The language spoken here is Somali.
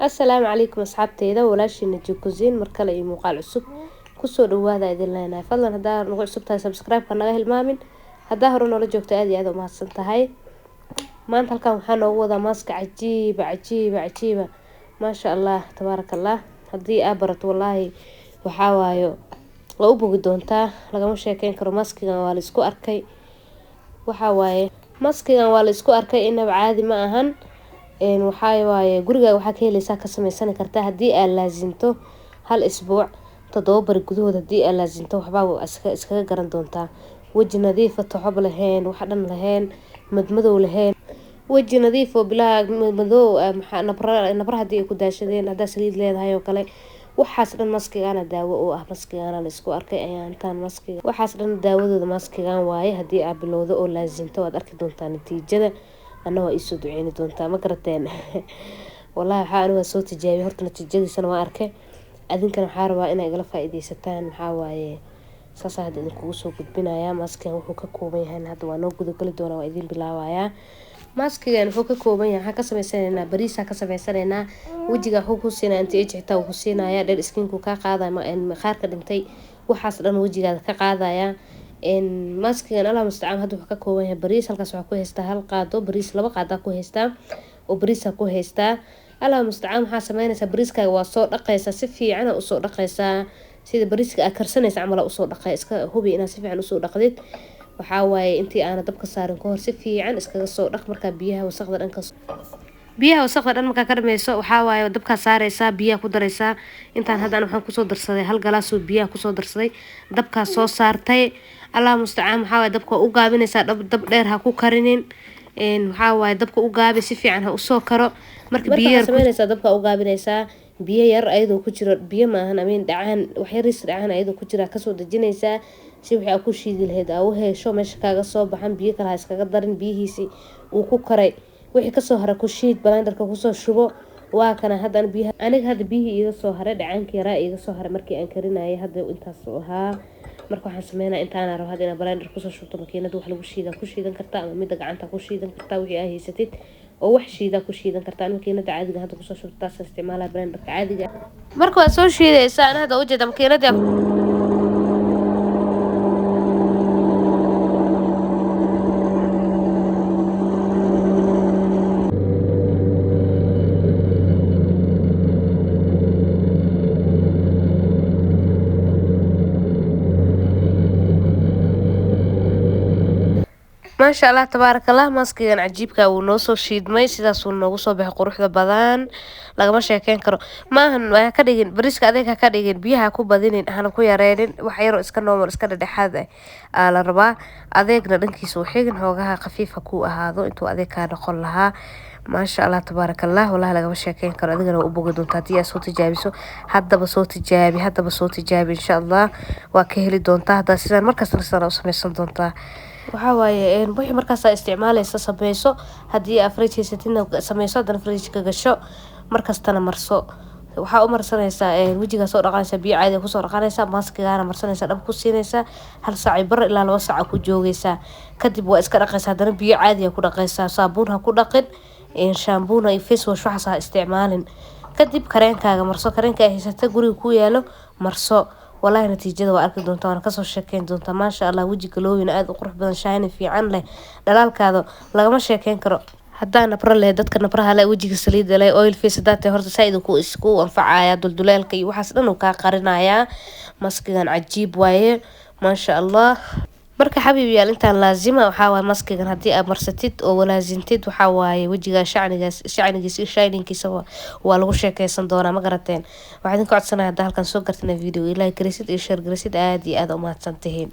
السلام عليكم أصحابتيدا walaashina jikusiin markale iyo muuqaal cusub kusoo dhawaada idin leenahay fadlan hadaa nagu cusub tahay subscribe-ka naga hilmaamin hadaa hore noola joogto aad iyo aad u mahadsan tahay maanta halkan waxaa noogu wadaa maaska cajiiba maasha Allah tabaarakallah hadii aad barato wallahi waxaa waayo waa u bogi doontaa lagama sheekeyn karo maskigan waa la isku arkay waxaa waaye maskigan waa la isku arkay inaba caadi ma ahan waxaa waaye guriga waxaa ka helaysaa ka samaysan kartaa hadii aad laazinto hal isbuuc 7 bari gudahood hadii aad laazinto waxbaa iskaga garan doontaa waji nadiif ah toxob lahayn wax dhan lahayn madmadow lahayn waji nadiif oo bilaa madow maxaa nabra hadii ay ku daashadeen hadaa saliid leedahay oo kale waxaas dhan maskigaana daawo oo ah maskigaana la isku arkay ayaan tan maskiga waxaas dhan daawadooda maskigan waaye hadii aad bilowdo oo laazinto waad arki doontaa natiijada أنا وإيسو دعيني دونتا ما قرتين والله حاولوا صوت جاي هرت نتيجة سنة ما أركه أذن كانوا حاروا إنا إقلا فائدة ستان حاواي ساسا هاد الكوسو قد بنا يا ماسك وحوكا كومي هان هاد وانو قدو كل دونا وإذين بلاوايا ماسك يعني حوكا كومي حكا سميسانينا بريسا كسميسانينا وجيغا حوكو سينا انت إيج حتاو حسينا يا دير اسكينكو كا قادا ما إن خاركا دمتي وحاصلان وجيغا كا قادا يا إن ماسكين الله مستعان هادو حكا كوبان بريس halkaas waxa ku heystaa hal qaado bariis laba qaada ku heystaa oo bariis ku heystaa الله مستعان waxa sameynaysa bariiska waa soo dhaqaysa si fiican oo soo dhaqaysa sida bariiska aad karsanaysa amal oo soo dhaqay iska hubi inaad si fiican u soo dhaqdid waxa waaye intii aan dabka saarin ka hor si fiican iskaga soo dhaq marka biyaha wasaqda dhan marka ka dhamayso waxa waaye dabka saaraysa biyaha ku daraysa intaan hadaan waxaan ku soo darsaday hal galaas oo biyaha ku soo darsaday dabka soo saartay الله مستعان waxaa dabka u gaabinaysa dab dheer ha ku karinin waxaa waaye dabka u gaabi si fiican ha u soo karo marka biyaha sameynaysa dabka u gaabinaysa biyo yar ayadoo ku jiro biyo ma ahan amin dhacaan wax yar is dhacaan ayadoo ku jira ka soo dajinaysa si wixii ku shiidi lahayd aa u heesho meesha kaaga soo baxan biyo kale ha iskaga darin biyihiisi uu ku karay wixii ka soo hara ku shiid blenderka ku soo shubo waa kana hadan biyaha aniga hada biyihii iga soo haray dhacaanka yaraa iga soo haray markii aan karinayay hada intaas oo ahaa marka waxaan sameynaa intaan rabo hadina blender ku soo shubto makiinada wax lagu shiidan kartaa ama mid gacanta ku shiidan kartaa wixii ay haysatid oo wax shiida ku shiidan kartaa makiinada caadiga hadda ku soo shubto taas isticmaala blenderka caadiga marka waa soo shiidaysaa ana hada u jeeda makiinada ما شاء الله تبارك الله ماسكيgan cajiibka uu noo soo shiidmay sidaas uu noogu soo baxay quruxda badan lagama sheekeyn karo maahan waa ka dhigin bariiska adeega ka dhigin biyaha ku badinin hana ku yareenin wax yar oo iska normal iska dhexaad ah la rabaa adeegna dhankiisa uu xigin hoogaha khafiifa ku ahaado intuu adeeg ka noqon lahaa ما شاء الله تبارك الله والله لقى مشاكين كانوا أدينا وأبوك دون تاتي صوت جابسو هذا بصوت جابي إن شاء الله وكهلي دون هذا سنة مركز رسالة وسميسون دون waxaa waaye wixii markaas aad isticmaalaysa samayso hadii aad fridge-haysatina samayso hadana fridge-ka gasho markastana marso waxaa u marsanaysaa wajiga soo dhaqanaysa biyo caadi ku soo dhaqanaysa maskigaana marsanaysa dhab ku siinaysa hal saac bar ilaa 2 saac ku joogaysa kadib waa iska dhaqaysa hadana biyo caadi ku dhaqaysa saabuun ha ku dhaqin shampoo iyo face wash waxa isticmaalin kadib kareenkaaga marso kareenka ay haysata guriga ku yaalo marso والله نتيجة وأركض دون تانا كسر شكين دون ما شاء الله وجهك لوين قاعد قرح بدن شاين في عن له دلال كذا لا ما شكين كرو حتى نبر له دتك نبرها لا وجهك سليد لا أويل في سدات هرت سعيد وكو إسكو وانفع يا دول دلال كي وحسنا وكا قرنا يا مسكين عجيب وايه ما شاء الله marka xabiibi yaal intaan laazima waxa waa maskigan hadii aad marsatid oo walaazintid waxa waaye wajiga shacnigiisa shininkiisa waa lagu sheekeysan doonaa ma garateen waxaan idin ku codsanayaa hadda halkan soo gartana video ilaahay karisid iyo share garisid aad iyo aad u mahadsantihiin